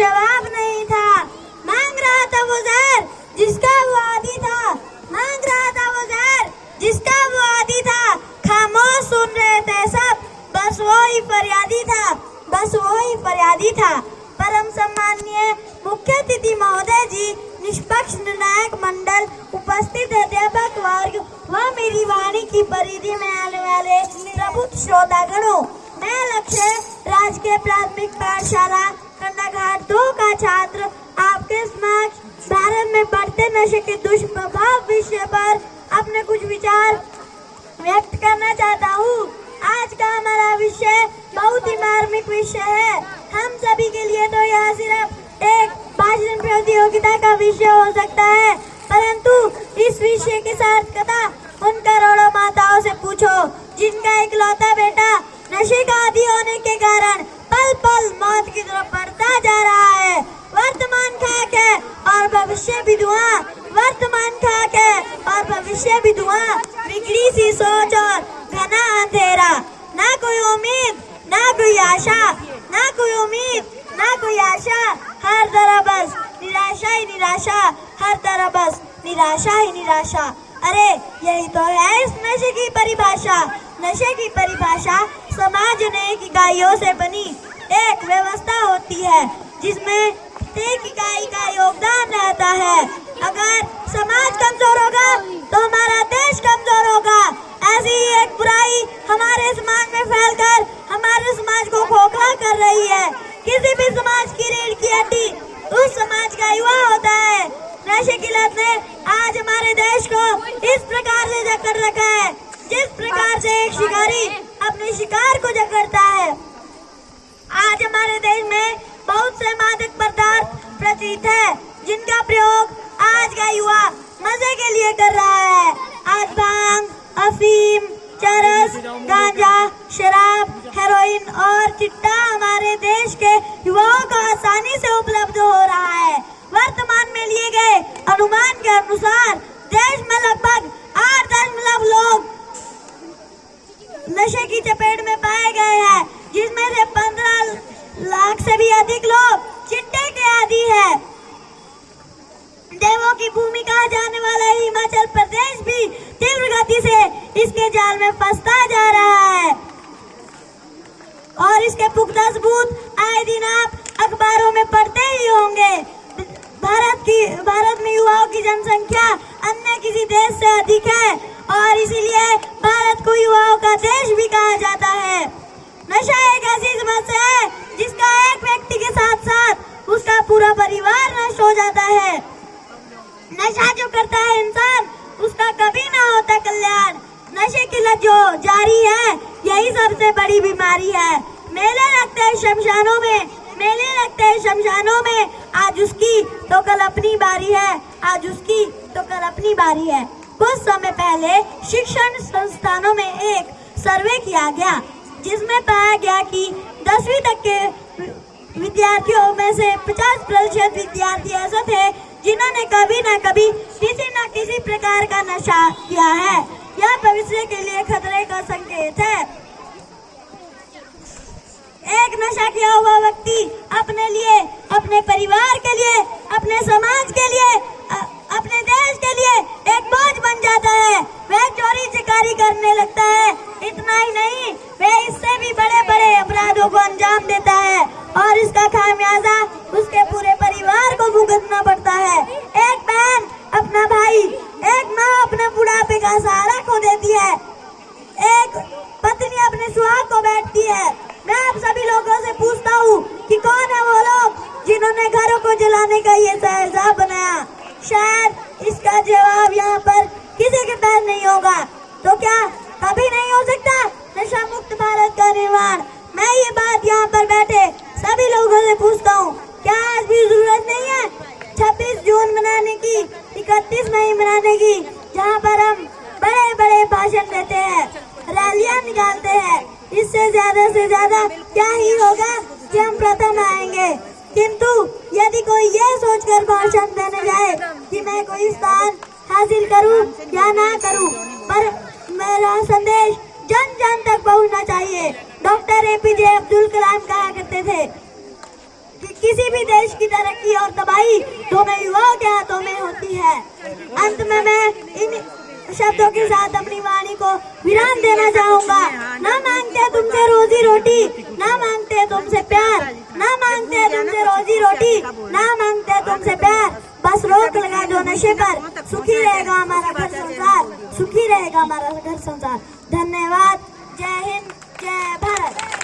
शबाब नहीं था, मांग रहा था वो जहर जिसका वो आदी था, मांग रहा था वो जहर जिसका वो आदी था। खामोश सुन रहे थे सब, बस वो ही फरियादी था, बस वो ही फरियादी था। परम सम्माननीय मुख्य अतिथि महोदय जी, निष्पक्ष निर्णायक मंडल, उपस्थित अध्यापक वर्ग व मेरी वाणी की परिधि में आने वाले प्रबुद्ध श्रोतागणों, मैं लक्ष्य राजकीय प्राथमिक पाठशाला कंडाघाट 2 का छात्र आपके समक्ष भारत में बढ़ते नशे के दुष्प्रभाव विषय पर अपने कुछ विचार व्यक्त करना चाहता हूँ। आज का हमारा विषय बहुत ही मार्मिक विषय है। हम सभी के लिए तो यह सिर्फ एक भाषण प्रतियोगिता का विषय हो सकता है, परंतु इस विषय की सार्थकता उन करोड़ों माताओं से पूछो जिनका इकलौता बेटा नशे का आदी होने के कारण पल पल मौत की तरफ बढ़ता जा रहा है। वर्तमान खाक है और भविष्य भी धुआं, वर्तमान खाक है और भविष्य भी धुआं, बिगड़ी सी सोच और घना अंधेरा। ना कोई उम्मीद, ना कोई आशा, ना कोई उम्मीद, ना कोई आशा, हर तरह बस निराशा ही निराशा, हर तरह बस निराशा ही निराशा। अरे यही तो है इस नशे की परिभाषा। नशे की परिभाषा समाज अनेक इकाइयों से बनी एक व्यवस्था होती है जिसमें प्रत्येक इकाई का योगदान रहता है। अगर समाज कमजोर होगा तो हमारा देश कमजोर होगा। ऐसी ही एक बुराई हमारे समाज में फैलकर हमारे समाज को खोखला कर रही है। किसी भी समाज की रीढ़ की हड्डी उस समाज का युवा होता है। नशे की लत ने आज हमारे देश को इस प्रकार से जकड़ रखा है जिस प्रकार से एक शिकारी अपने शिकार को जकड़ता है। आज हमारे देश में बहुत से मादक पदार्थ प्रचलित है जिनका प्रयोग आज का युवा मजे के लिए कर रहा है। आज भांग, अफीम, चरस, गांजा, शराब, हेरोइन और चिट्टा हमारे देश के युवाओं को आसानी से उपलब्ध हो रहा है। वर्तमान में लिए गए अनुमान के अनुसार देश में लगभग 8 लोग नशे की चपेट में पाए गए हैं, जिसमें से 15 लाख से भी अधिक लोग चिट्टे के आदी है। देवों की भूमि कहा जाने वाला हिमाचल प्रदेश भी तीव्र गति से इसके जाल में फंसता जा रहा है और इसके पुख्ता सबूत आए दिन आप अखबारों में पढ़ते ही होंगे। भारत में युवाओं की जनसंख्या अन्य किसी देश से अधिक है और इसीलिए भारत को युवाओं का देश भी कहा जाता है। नशा एक ऐसी समस्या है जिसका एक व्यक्ति के साथ साथ उसका पूरा परिवार नष्ट हो जाता है। नशा जो करता है इंसान उसका कभी ना होता कल्याण। नशे की लत जो जारी है यही सबसे बड़ी बीमारी है। मेले लगते हैं शमशानों में, मेले लगते हैं शमशानों में, आज उसकी तो कल अपनी बारी है, आज उसकी तो कल अपनी बारी है। कुछ समय पहले शिक्षण संस्थानों में एक सर्वे किया गया जिसमें पाया गया कि 10वीं तक के विद्यार्थियों में से 50% विद्यार्थी ऐसे थे जिन्होंने कभी न कभी किसी न किसी प्रकार का नशा किया है। यह भविष्य के लिए खतरे का संकेत है। एक नशा किया हुआ व्यक्ति अपने लिए, अपने परिवार के लिए, अपने समाज के लिए, अपने देश के लिए एक बोझ बन जाता है। वह चोरी चकारी करने लगता है। इतना ही नहीं, वह इससे भी बड़े बड़े अपराधों को अंजाम देता है और इसका खामियाजा उसके पूरे परिवार को भुगतना पड़ता है। एक बहन अपना भाई, एक माँ अपने बुढ़ापे का सहारा खो देती है, एक पत्नी अपने सुहाग को बैठती है। मैं आप सभी लोगों से पूछता हूँ कि कौन है वो लोग जिन्होंने घरों को जलाने का ये साजिश बनाया। शायद इसका जवाब यहाँ पर किसी के पास नहीं होगा। तो क्या कभी नहीं हो सकता नशा मुक्त भारत का निर्माण? मैं ये बात यहाँ पर बैठे सभी लोगों से पूछता हूँ, क्या आज भी जरूरत नहीं है 26 जून मनाने की, 31 मई मनाने की, जहाँ पर हम बड़े बड़े भाषण देते हैं, रैलियाँ निकालते हैं। इससे ज्यादा क्या ही होगा कि हम प्रथम आएंगे। किंतु यदि कोई ये सोचकर भाषण देने जाए कि मैं कोई स्थान हासिल करूं या ना करूं, पर मेरा संदेश जन जन तक पहुंचना चाहिए। डॉक्टर APJ अब्दुल कलाम कहा करते थे, कि किसी भी देश की तरक्की और तबाही दोनों युवाओं के हाथों में होती है। अंत में मैं इन शब्दों के साथ अपनी वाणी को विराम देना चाहूंगा। ना मांगते तुमसे रोजी रोटी, ना मांगते तुमसे प्यार, ना मांगते तुमसे रोजी रोटी, ना मांगते तुमसे प्यार, बस रोक लगा दो नशे पर, सुखी रहेगा हमारा घर संसार, सुखी रहेगा हमारा घर संसार। धन्यवाद। जय हिंद, जय भारत।